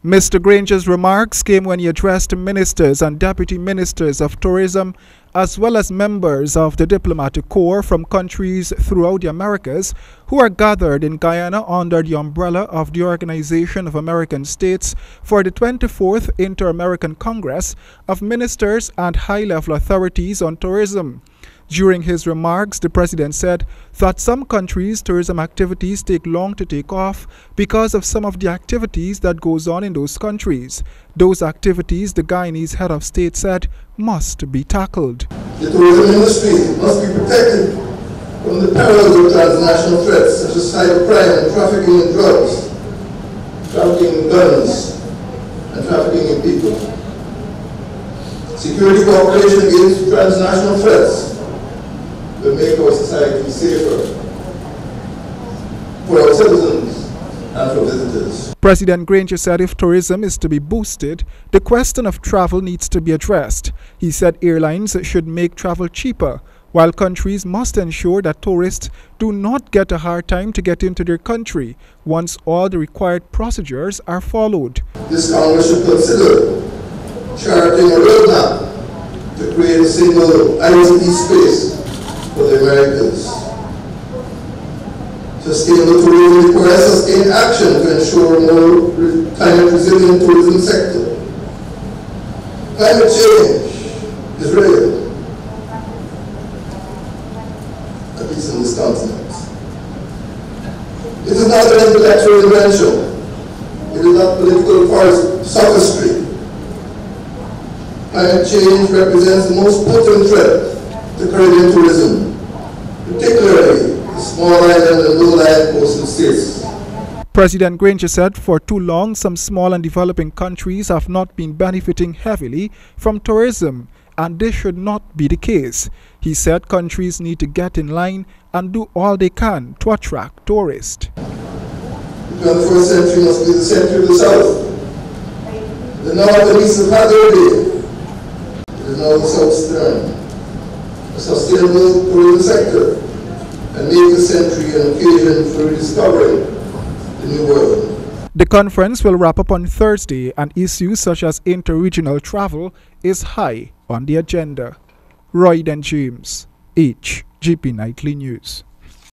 Mr. Granger's remarks came when he addressed ministers and deputy ministers of tourism, as well as members of the diplomatic corps from countries throughout the Americas who are gathered in Guyana under the umbrella of the Organization of American States for the 24th Inter-American Congress of Ministers and High-Level Authorities on Tourism. During his remarks, the president said that some countries' tourism activities take long to take off because of some of the activities that goes on in those countries. Those activities, the Guyanese head of state said, must be tackled. The tourism industry must be protected from the perils of transnational threats such as cybercrime and trafficking in drugs, trafficking in guns, and trafficking in people. Security cooperation against transnational threats will make our society safer for our citizens and for visitors. President Granger said if tourism is to be boosted, the question of travel needs to be addressed. He said airlines should make travel cheaper, while countries must ensure that tourists do not get a hard time to get into their country once all the required procedures are followed. This Congress should consider charting a roadmap to create a single ICT space for the Americas. Sustainable tourism requires sustained action to ensure a more climate-resilient tourism sector. Climate change is real, at least in this continent. It is not an intellectual invention. It is not political sophistry. Climate change represents the most potent threat to Caribbean tourism, particularly the small island and low-lying coastal states. President Granger said for too long some small and developing countries have not been benefiting heavily from tourism, and this should not be the case. He said countries need to get in line and do all they can to attract tourists. The 21st century must be the century of the South. The North and East have had their day. It is now the South's turn. A sustainable tourism sector and make the century an occasion for rediscovering the new world. The conference will wrap up on Thursday, and issues such as inter-regional travel is high on the agenda. Roy and James, HGP Nightly News.